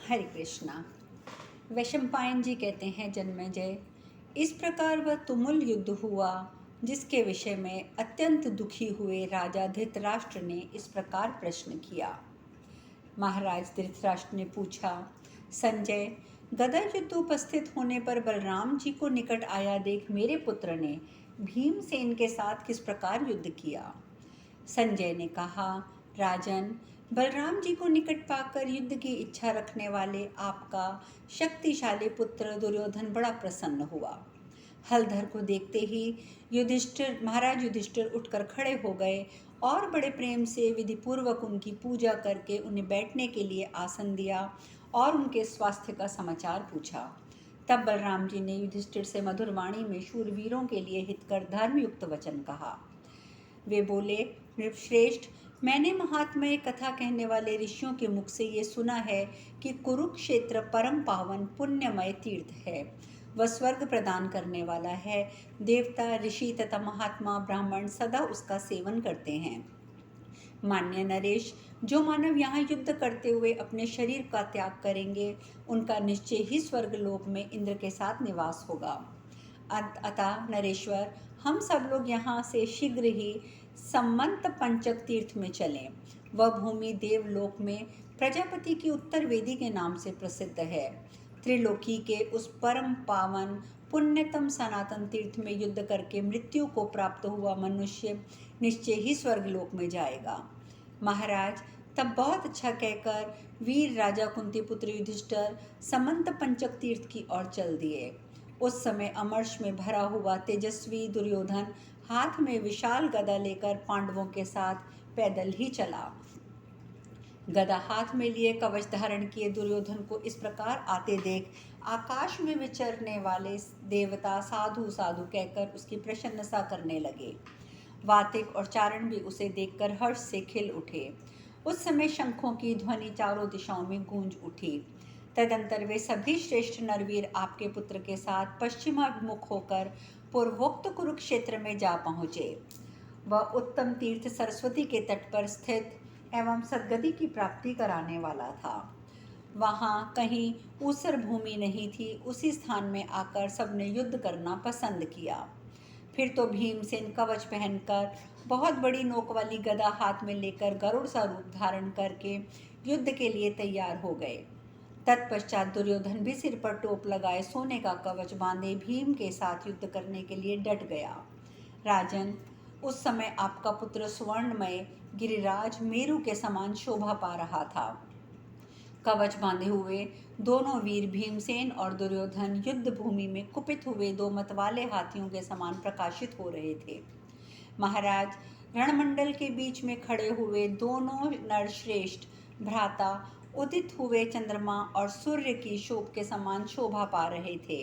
हरे कृष्णा। वैशंपायन जी कहते हैं जन्मेजय, इस प्रकार वह तुमुल युद्ध हुआ जिसके विषय में अत्यंत दुखी हुए राजा धृतराष्ट्र ने इस प्रकार प्रश्न किया। महाराज धृतराष्ट्र ने पूछा, संजय, गदा युद्ध उपस्थित होने पर बलराम जी को निकट आया देख मेरे पुत्र ने भीमसेन के साथ किस प्रकार युद्ध किया। संजय ने कहा, राजन, बलराम जी को निकट पाकर युद्ध की इच्छा रखने वाले आपका शक्तिशाली पुत्र दुर्योधन बड़ा प्रसन्न हुआ। हलधर को देखते ही महाराज युधिष्ठिर उठकर खड़े हो गए और बड़े प्रेम से विधिपूर्वक उनकी पूजा करके उन्हें बैठने के लिए आसन दिया और उनके स्वास्थ्य का समाचार पूछा। तब बलराम जी ने युधिष्ठिर से मधुर वाणी में शूरवीरों के लिए हितकर धर्मयुक्त वचन कहा। वे बोले, नृपश्रेष्ठ, मैंने महात्म्य कथा कहने वाले ऋषियों के मुख से ये सुना है कि कुरुक्षेत्र परम पावन पुण्यमय तीर्थ है। वह स्वर्ग प्रदान करने वाला है। देवता, ऋषि तथा महात्मा ब्राह्मण सदा उसका सेवन करते हैं। मान्य नरेश, जो मानव यहाँ युद्ध करते हुए अपने शरीर का त्याग करेंगे, उनका निश्चय ही स्वर्गलोक में इंद्र के साथ निवास होगा। अतः नरेश्वर, हम सब लोग यहाँ से शीघ्र ही सम्मंत पंचक तीर्थ में चलें। वह भूमि देवलोक में प्रजापति की उत्तर वेदी के नाम से प्रसिद्ध है। त्रिलोकी के उस परम पावन पुण्यतम सनातन तीर्थ में युद्ध करके मृत्यु को प्राप्त हुआ मनुष्य निश्चय ही स्वर्गलोक में जाएगा। महाराज, तब बहुत अच्छा कहकर वीर राजा कुंती पुत्र युधिष्ठिर समंत पंचक तीर्थ की ओर चल दिए। उस समय अमर्ष में भरा हुआ तेजस्वी दुर्योधन हाथ में विशाल गदा लेकर पांडवों के साथ पैदल ही चला। गदा हाथ में लिए कवच धारण किए दुर्योधन को इस प्रकार आते देख आकाश में विचरने वाले देवता साधु साधु कहकर उसकी प्रशंसा करने लगे। वातिक और चारण भी उसे देखकर हर्ष से खिल उठे। उस समय शंखों की ध्वनि चारों दिशाओं में गूंज उठी। तदंतर वे सभी श्रेष्ठ नरवीर आपके पुत्र के साथ पश्चिमाभिमुख होकर पूर्वोक्त कुरुक्षेत्र में जा पहुँचे। वह उत्तम तीर्थ सरस्वती के तट पर स्थित एवं सद्गति की प्राप्ति कराने वाला था। वहाँ कहीं ऊसर भूमि नहीं थी। उसी स्थान में आकर सबने युद्ध करना पसंद किया। फिर तो भीमसेन कवच पहनकर बहुत बड़ी नोक वाली गदा हाथ में लेकर गरुड़ सा रूप धारण करके युद्ध के लिए तैयार हो गए। तत्पश्चात दुर्योधन भी सिर पर टोप लगाए सोने का कवच बांधे भीम के साथ युद्ध करने के लिए डट गया। राजन, उस समय आपका पुत्र स्वर्णमय गिरिराज मेरु के समान शोभा पा रहा था। कवच बांधे हुए दोनों वीर भीमसेन और दुर्योधन युद्ध भूमि में कुपित हुए दो मतवाले हाथियों के समान प्रकाशित हो रहे थे। महाराज, रणमंडल के बीच में खड़े हुए दोनों नरश्रेष्ठ भ्राता उदित हुए चंद्रमा और सूर्य की शोभ के समान शोभा पा रहे थे।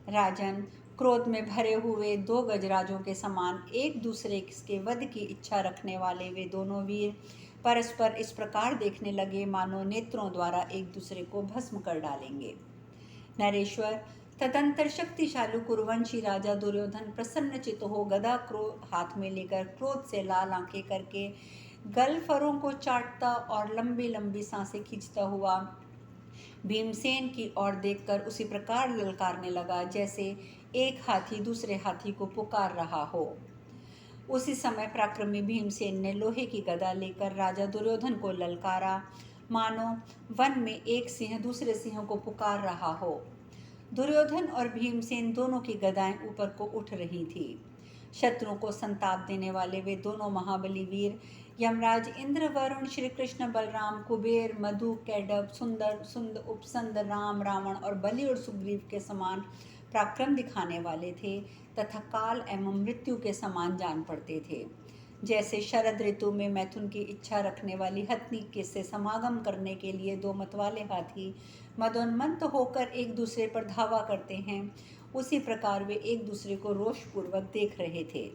राजन, क्रोध में भरे हुए दो गजराजों के समान एक दूसरे के वध की इच्छा रखने वाले वे दोनों वीर परस्पर इस प्रकार देखने लगे मानो नेत्रों द्वारा एक दूसरे को भस्म कर डालेंगे। नरेश्वर, तदंतर शक्तिशाली कुरुवंशी राजा दुर्योधन प्रसन्नचित्त हो गदा क्रोध हाथ में लेकर क्रोध से लाल आंखें करके गलफरों को चाटता और लंबी लंबी सांसें खींचता हुआ भीमसेन की ओर देखकर उसी प्रकार ललकारने लगा जैसे एक हाथी दूसरे हाथी को पुकार रहा हो। उसी समय पराक्रमी भीमसेन ने लोहे की गदा लेकर राजा दुर्योधन को ललकारा मानो वन में एक सिंह दूसरे सिंह को पुकार रहा हो। दुर्योधन और भीमसेन दोनों की गदाएं ऊपर को उठ रही थी। शत्रुओं को संताप देने वाले वे दोनों महाबली वीर यमराज इंद्र, वरुण, श्री कृष्ण, बलराम, कुबेर, मधु, कैडव, सुंद, उपसंद, राम, रावण और बलि और सुग्रीव के समान पराक्रम दिखाने वाले थे तथा काल एवं मृत्यु के समान जान पड़ते थे। जैसे शरद ऋतु में मैथुन की इच्छा रखने वाली हथनी के से समागम करने के लिए दो मतवाले हाथी मदोन्मत्त होकर एक दूसरे पर धावा करते हैं, उसी प्रकार वे एक दूसरे को रोषपूर्वक देख रहे थे।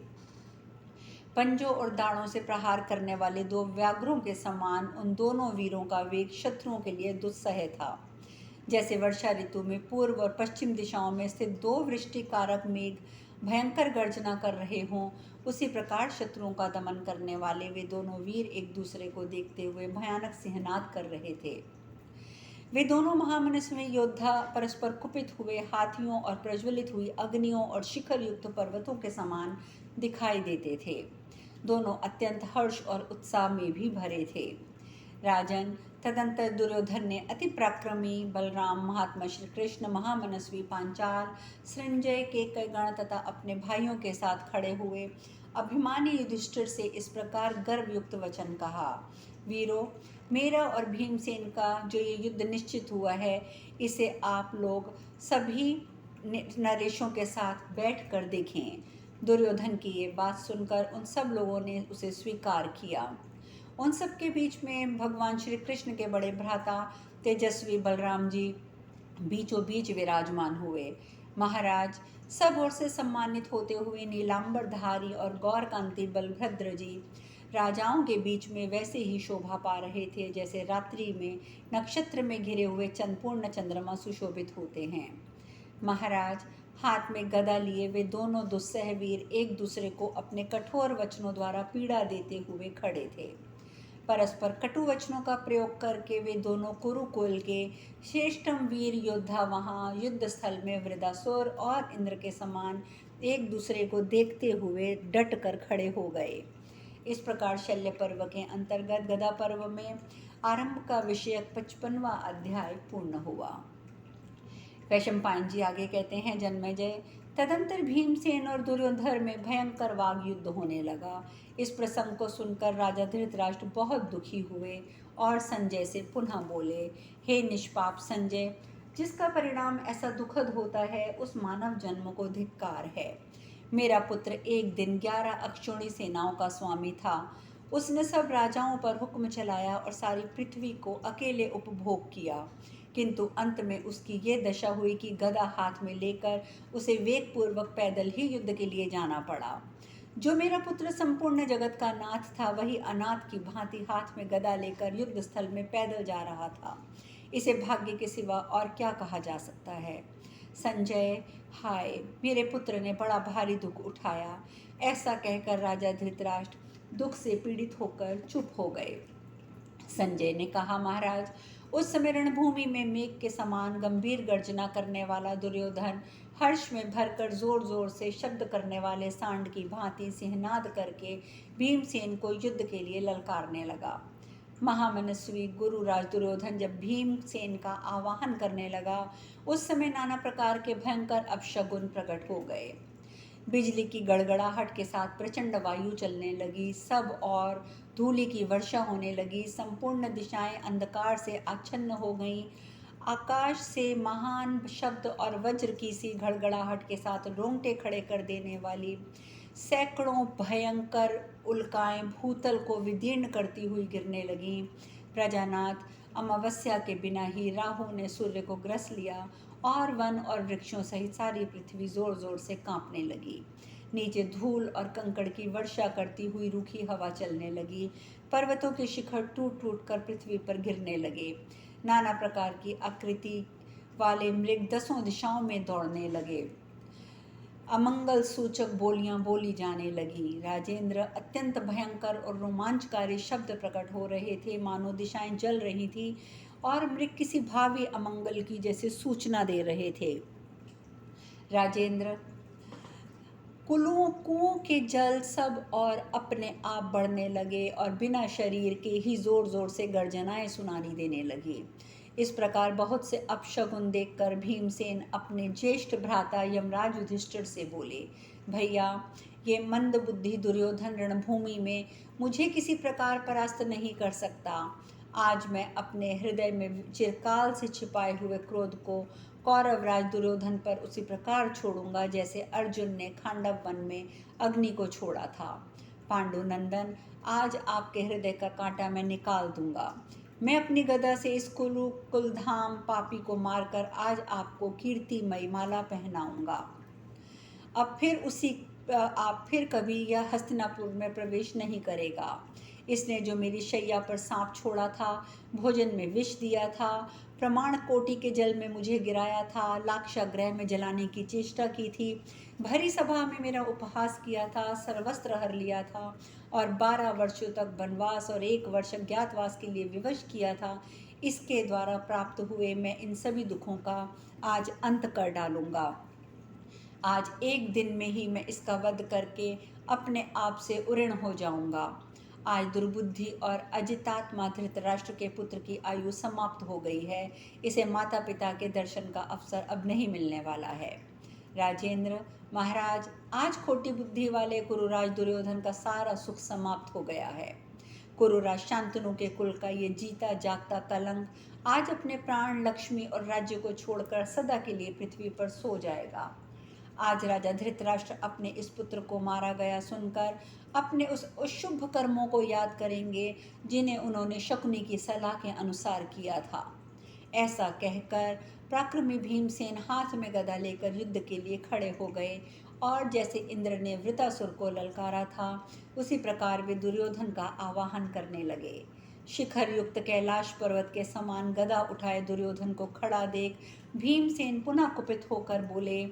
पंजों और दाढ़ों से प्रहार करने वाले दो व्याघ्रों के समान उन दोनों वीरों का वेग शत्रुओं के लिए दुस्सह था। जैसे वर्षा ऋतु में पूर्व और पश्चिम दिशाओं में स्थित दो वृष्टिकारक मेघ भयंकर गर्जना कर रहे हों, उसी प्रकार शत्रुओं का दमन करने वाले वे दोनों वीर एक दूसरे को देखते हुए भयानक सिंहनाद कर रहे थे। वे दोनों महामनस्वी योद्धा परस्पर कुपित हुए हाथियों और प्रज्वलित हुई अग्नियों और शिखर युक्त पर्वतों के समान दिखाई देते थे। दोनों अत्यंत हर्ष और उत्साह में भी भरे थे। राजन, तदंतर दुर्योधन ने अति पराक्रमी बलराम, महात्मा श्री कृष्ण, महामनस्वी पांचाल, संजय के कई गण तथा अपने भाइयों के साथ खड़े हुए अभिमानी युधिष्ठिर से इस प्रकार गर्वयुक्त वचन कहा। वीरों, मेरा और भीमसेन का जो ये युद्ध निश्चित हुआ है, इसे आप लोग सभी नरेशों के साथ बैठ कर देखें। दुर्योधन की ये बात सुनकर उन सब लोगों ने उसे स्वीकार किया। उन सब के बीच में भगवान श्री कृष्ण के बड़े भ्राता तेजस्वी बलराम जी बीचों बीच विराजमान हुए। महाराज, सब ओर से सम्मानित होते हुए नीलांबरधारी और गौरकांति बलभद्र जी राजाओं के बीच में वैसे ही शोभा पा रहे थे जैसे रात्रि में नक्षत्र में घिरे हुए चंद्रपूर्ण चंद्रमा सुशोभित होते हैं। महाराज, हाथ में गदा लिए वे दोनों दुस्सह वीर एक दूसरे को अपने कठोर वचनों द्वारा पीड़ा देते हुए खड़े थे। परस्पर कटु वचनों का प्रयोग करके वे दोनों कुरुकुल के श्रेष्ठम वीर योद्धा वहां युद्ध स्थल में वृदासुर और इंद्र के समान एक दूसरे को देखते हुए डट कर खड़े हो गए। इस प्रकार शल्य पर्व के अंतर्गत गदा पर्व में आरंभ का विषयक 55वां अध्याय पूर्ण हुआ। वैशंपायन जी आगे कहते हैं, जन्मेजय, तदंतर भीमसेन और दुर्योधन में भयंकर वाग युद्ध होने लगा। इस प्रसंग को सुनकर राजा धृतराष्ट्र बहुत दुखी हुए और संजय से पुनः बोले, हे निष्पाप संजय, जिसका परिणाम ऐसा दुखद होता है उस मानव जन्म को धिक्कार है। मेरा पुत्र एक दिन 11 अक्षौणी सेनाओं का स्वामी था। उसने सब राजाओं पर हुक्म चलाया और सारी पृथ्वी को अकेले उपभोग किया, किंतु अंत में उसकी ये दशा हुई कि गदा हाथ में लेकर उसे वेगपूर्वक पैदल ही युद्ध के लिए जाना पड़ा। जो मेरा पुत्र संपूर्ण जगत का नाथ था, वही अनाथ की भांति हाथ में गदा लेकर युद्ध स्थल में पैदल जा रहा था। इसे भाग्य के सिवा और क्या कहा जा सकता है। संजय, हाय, मेरे पुत्र ने बड़ा भारी दुख उठाया। ऐसा कहकर राजा धृतराष्ट्र दुख से पीड़ित होकर चुप हो गए। संजय ने कहा, महाराज, उस समय रणभूमि में मेघ के समान गंभीर गर्जना करने वाला दुर्योधन हर्ष में भरकर जोर जोर से शब्द करने वाले सांड की भांति सिंहनाद करके भीमसेन को युद्ध के लिए ललकारने लगा। महामनस्वी गुरुराज दुर्योधन जब भीमसेन का आवाहन करने लगा, उस समय नाना प्रकार के भयंकर अपशगुन प्रकट हो गए। बिजली की गड़गड़ाहट के साथ प्रचंड वायु चलने लगी, सब और धूलि की वर्षा होने लगी, संपूर्ण दिशाएं अंधकार से आच्छन्न हो गईं। आकाश से महान शब्द और वज्र की सी घड़गड़ाहट के साथ रोंगटे खड़े कर देने वाली सैकड़ों भयंकर उल्काएं भूतल को विदीर्ण करती हुई गिरने लगीं। प्रजानाथ, अमावस्या के बिना ही राहु ने सूर्य को ग्रस लिया और वन और वृक्षों सहित सारी पृथ्वी जोर जोर से कांपने लगी। नीचे धूल और कंकड़ की वर्षा करती हुई रूखी हवा चलने लगी। पर्वतों के शिखर टूट टूट कर पृथ्वी पर गिरने लगे। नाना प्रकार की आकृति वाले मृग 10 दिशाओं में दौड़ने लगे। अमंगल सूचक बोलियां बोली जाने लगी। राजेंद्र, अत्यंत भयंकर और रोमांचकारी शब्द प्रकट हो रहे थे, मानो दिशाएं जल रही थी और मृग किसी भावी अमंगल की जैसे सूचना दे रहे थे। राजेंद्र, कुओं के जल सब और अपने आप बढ़ने लगे और बिना शरीर के ही जोर जोर से गर्जनाएं सुनाई देने लगी। इस प्रकार बहुत से अपशगुन देखकर भीमसेन अपने ज्येष्ठ भ्राता यमराज युधिष्ठिर से बोले, भैया, ये मंद बुद्धि दुर्योधन रणभूमि में मुझे किसी प्रकार परास्त नहीं कर सकता। आज मैं अपने हृदय में चिरकाल से छिपाए हुए क्रोध को कौरवराज दुर्योधन पर उसी प्रकार छोड़ूंगा जैसे अर्जुन ने खांडव वन में अग्नि को छोड़ा था। पांडुनंदन, आज आपके हृदय का कांटा मैं निकाल दूंगा। मैं अपनी गदा से इस कुलधाम पापी को मारकर आज आपको कीर्तिमयी माला पहनाऊंगा। आप फिर कभी यह हस्तिनापुर में प्रवेश नहीं करेगा। इसने जो मेरी शैया पर सांप छोड़ा था, भोजन में विष दिया था, प्रमाण कोटि के जल में मुझे गिराया था, लाक्षागृह में जलाने की चेष्टा की थी, भरी सभा में मेरा उपहास किया था, सर्वस्त्र हर लिया था और 12 वर्षों तक वनवास और 1 वर्ष अज्ञातवास के लिए विवश किया था, इसके द्वारा प्राप्त हुए मैं इन सभी दुखों का आज अंत कर डालूंगा। आज एक दिन में ही मैं इसका वध करके अपने आप से उऋण हो जाऊंगा। आज दुर्बुद्धि और अजितात्मा धृतराष्ट्र के पुत्र की आयु समाप्त हो गई है। इसे माता पिता के दर्शन का अवसर अब नहीं मिलने वाला है। राजेंद्र महाराज, आज खोटी बुद्धि वाले कुरुराज दुर्योधन का सारा सुख समाप्त हो गया है। कुरुराज शांतनु के कुल का ये जीता जागता कलंक आज अपने प्राण, लक्ष्मी और राज्य को छोड़कर सदा के लिए पृथ्वी पर सो जाएगा। आज राजा धृतराष्ट्र अपने इस पुत्र को मारा गया सुनकर अपने उस शुभ कर्मों को याद करेंगे जिन्हें उन्होंने शकुनी की सलाह के अनुसार किया था। ऐसा कहकर पराक्रमी भीमसेन हाथ में गदा लेकर युद्ध के लिए खड़े हो गए और जैसे इंद्र ने वृतासुर को ललकारा था उसी प्रकार वे दुर्योधन का आवाहन करने लगे। शिखर युक्त कैलाश पर्वत के समान गदा उठाए दुर्योधन को खड़ा देख भीमसेन पुनः कुपित होकर बोले,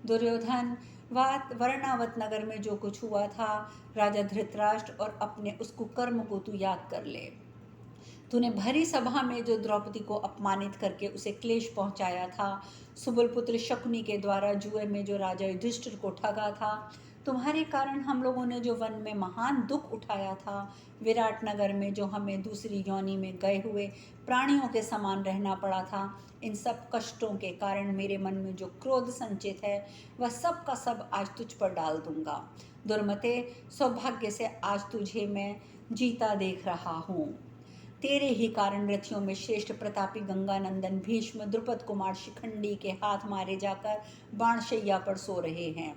दुर्योधन, वर्णावत नगर में जो कुछ हुआ था, राजा धृतराष्ट्र और अपने उस कुकर्म को तू याद कर ले। तूने भरी सभा में जो द्रौपदी को अपमानित करके उसे क्लेश पहुंचाया था, सुबल पुत्र शकुनी के द्वारा जुए में जो राजा युधिष्ठिर को ठगा था, तुम्हारे कारण हम लोगों ने जो वन में महान दुख उठाया था, विराट नगर में जो हमें दूसरी योनि में गए हुए प्राणियों के समान रहना पड़ा था, इन सब कष्टों के कारण मेरे मन में जो क्रोध संचित है वह सब का सब आज तुझ पर डाल दूंगा। दुर्मते, सौभाग्य से आज तुझे मैं जीता देख रहा हूँ। तेरे ही कारण रथियों में श्रेष्ठ प्रतापी गंगानंदन भीष्म, द्रुपद कुमार शिखंडी के हाथ मारे जाकर बाणशैया पर सो रहे हैं।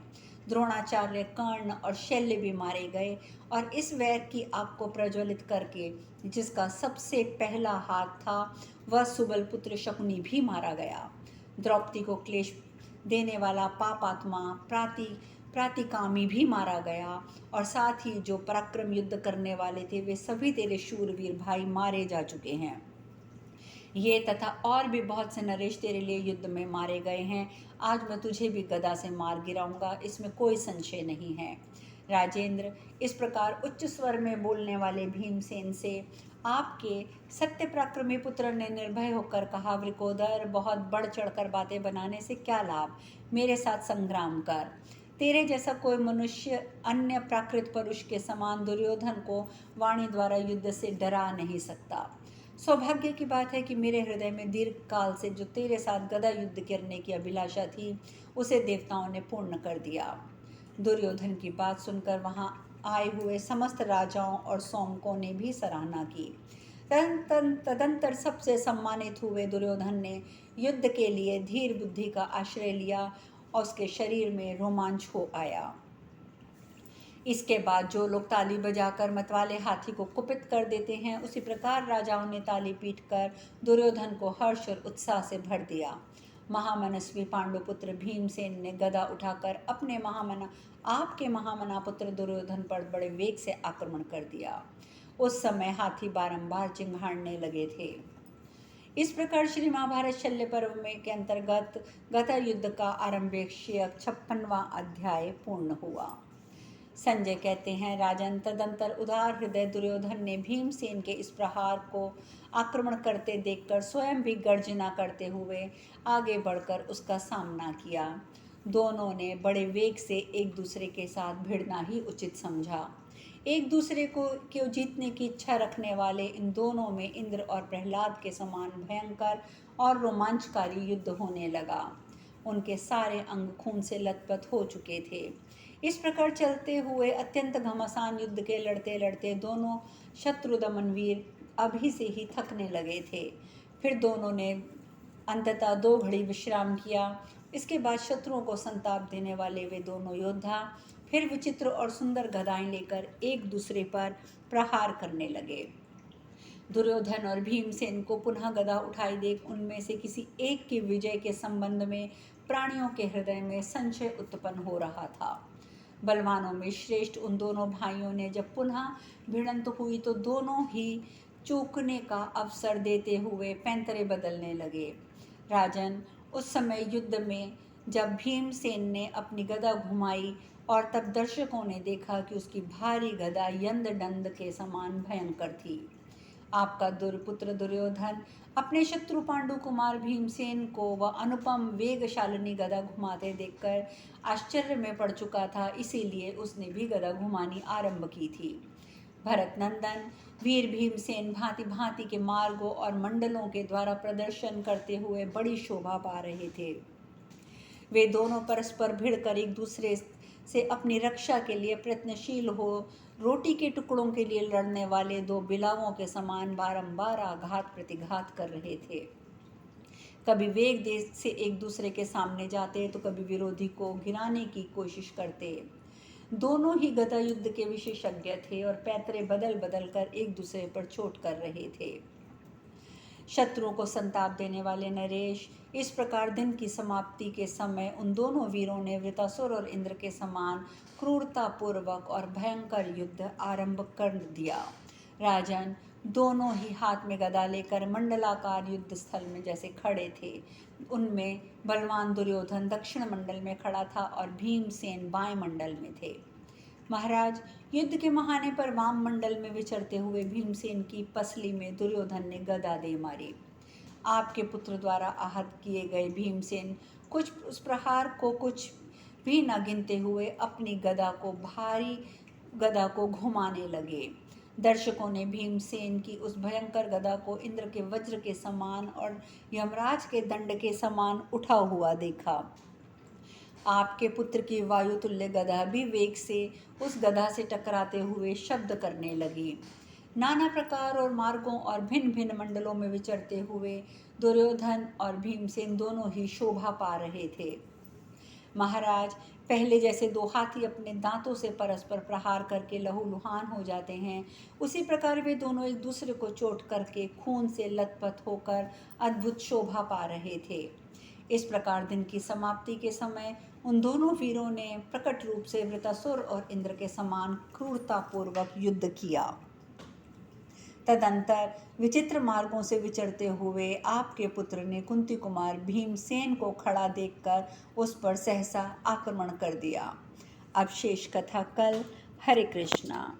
द्रोणाचार्य, कर्ण और शल्य भी मारे गए और इस वैर की आग को प्रज्वलित करके जिसका सबसे पहला हाथ था वह सुबल पुत्र शकुनी भी मारा गया। द्रौपदी को क्लेश देने वाला पापात्मा प्रातिकामी भी मारा गया और साथ ही जो पराक्रम युद्ध करने वाले थे वे सभी तेरे शूरवीर भाई मारे जा चुके हैं। ये तथा और भी बहुत से नरेश तेरे लिए युद्ध में मारे गए हैं। आज मैं तुझे भी गदा से मार गिराऊंगा, इसमें कोई संशय नहीं है। राजेंद्र, इस प्रकार उच्च स्वर में बोलने वाले भीमसेन से आपके सत्य पराक्रमी पुत्र ने निर्भय होकर कहा, वृकोदर, बहुत बढ़ चढ़कर बातें बनाने से क्या लाभ, मेरे साथ संग्राम कर। तेरे जैसा कोई मनुष्य अन्य प्राकृत पुरुष के समान दुर्योधन को वाणी द्वारा युद्ध से डरा नहीं सकता। सौभाग्य की बात है कि मेरे हृदय में दीर्घ काल से जो तेरे साथ गदा युद्ध करने की अभिलाषा थी उसे देवताओं ने पूर्ण कर दिया। दुर्योधन की बात सुनकर वहां आए हुए समस्त राजाओं और सौमकों ने भी सराहना की। तदंतर सबसे सम्मानित हुए दुर्योधन ने युद्ध के लिए धीर बुद्धि का आश्रय लिया और उसके शरीर में रोमांच हो आया। इसके बाद जो लोग ताली बजाकर मतवाले हाथी को कुपित कर देते हैं, उसी प्रकार राजाओं ने ताली पीटकर दुर्योधन को हर्ष और उत्साह से भर दिया। महामनस्वी पांडुपुत्र भीमसेन ने गदा उठाकर आपके महामना पुत्र दुर्योधन पर बड़े वेग से आक्रमण कर दिया। उस समय हाथी बारंबार चिंघाड़ने लगे थे। इस प्रकार श्री महाभारत शल्य पर्व में के अंतर्गत गदा युद्ध का आरंभिक 56वां अध्याय पूर्ण हुआ। संजय कहते हैं, राजन, तदंतर उदार हृदय दुर्योधन ने भीमसेन के इस प्रहार को आक्रमण करते देखकर स्वयं भी गर्जना करते हुए आगे बढ़कर उसका सामना किया। दोनों ने बड़े वेग से एक दूसरे के साथ भिड़ना ही उचित समझा। एक दूसरे को जीतने की इच्छा रखने वाले इन दोनों में इंद्र और प्रहलाद के समान भयंकर और रोमांचकारी युद्ध होने लगा। उनके सारे अंग खून से लथपथ हो चुके थे। इस प्रकार चलते हुए अत्यंत घमासान युद्ध के लड़ते लड़ते दोनों शत्रु दमनवीर अभी से ही थकने लगे थे। फिर दोनों ने अंततः 2 घड़ी विश्राम किया। इसके बाद शत्रुओं को संताप देने वाले वे दोनों योद्धा फिर विचित्र और सुंदर गदाएं लेकर एक दूसरे पर प्रहार करने लगे। दुर्योधन और भीमसेन को पुनः गदा उठाई देख उनमें से किसी एक की विजय के संबंध में प्राणियों के हृदय में संशय उत्पन्न हो रहा था। बलवानों में श्रेष्ठ उन दोनों भाइयों ने जब पुनः भिड़ंत हुई तो दोनों ही चूकने का अवसर देते हुए पैंतरे बदलने लगे। राजन, उस समय युद्ध में जब भीमसेन ने अपनी गदा घुमाई और तब दर्शकों ने देखा कि उसकी भारी गदा यंद डंद के समान भयंकर थी। आपका पुत्र दुर्योधन अपने शत्रु पांडु कुमार भीमसेन को वह अनुपम वेगशालिनी गदा घुमाते देखकर आश्चर्य में पड़ चुका था, इसीलिए उसने भी गदा घुमानी आरंभ की थी। भरत नंदन वीर भीमसेन भांति भांति के मार्गों और मंडलों के द्वारा प्रदर्शन करते हुए बड़ी शोभा पा रहे थे। वे दोनों परस्पर भिड़कर एक दूसरे से अपनी रक्षा के लिए प्रयत्नशील हो रोटी के टुकड़ों के लिए लड़ने वाले दो बिलावों के समान बारंबार आघात प्रतिघात कर रहे थे। कभी वेग से एक दूसरे के सामने जाते तो कभी विरोधी को गिराने की कोशिश करते। दोनों ही गदा युद्ध के विशेषज्ञ थे और पैतरे बदल बदल कर एक दूसरे पर चोट कर रहे थे। शत्रुओं को संताप देने वाले नरेश, इस प्रकार दिन की समाप्ति के समय उन दोनों वीरों ने वृतासुर और इंद्र के समान क्रूरतापूर्वक और भयंकर युद्ध आरंभ कर दिया। राजन, दोनों ही हाथ में गदा लेकर मंडलाकार युद्ध स्थल में जैसे खड़े थे। उनमें बलवान दुर्योधन दक्षिण मंडल में खड़ा था और भीमसेन बाएं मंडल में थे। महाराज, युद्ध के महाने पर वाम मंडल में विचरते हुए भीमसेन की पसली में दुर्योधन ने गदा दे मारी। आपके पुत्र द्वारा आहत किए गए भीमसेन कुछ उस प्रहार को कुछ भी न गिनते हुए अपनी भारी गदा को घुमाने लगे। दर्शकों ने भीमसेन की उस भयंकर गदा को इंद्र के वज्र के समान और यमराज के दंड के समान उठा हुआ देखा। आपके पुत्र की वायुतुल्य गदा भी वेग से उस गदा से टकराते हुए शब्द करने लगी। नाना प्रकार और मार्गों और भिन्न भिन्न मंडलों में विचरते हुए दुर्योधन और भीमसेन दोनों ही शोभा पा रहे थे। महाराज, पहले जैसे दो हाथी अपने दांतों से परस्पर प्रहार करके लहूलुहान हो जाते हैं, उसी प्रकार वे दोनों एक दूसरे को चोट करके खून से लथपथ होकर अद्भुत शोभा पा रहे थे। इस प्रकार दिन की समाप्ति के समय उन दोनों वीरों ने प्रकट रूप से वृतासुर और इंद्र के समान क्रूरतापूर्वक युद्ध किया। तदंतर विचित्र मार्गों से विचरते हुए आपके पुत्र ने कुंती कुमार भीमसेन को खड़ा देखकर उस पर सहसा आक्रमण कर दिया। अब शेष कथा कल। हरे कृष्णा।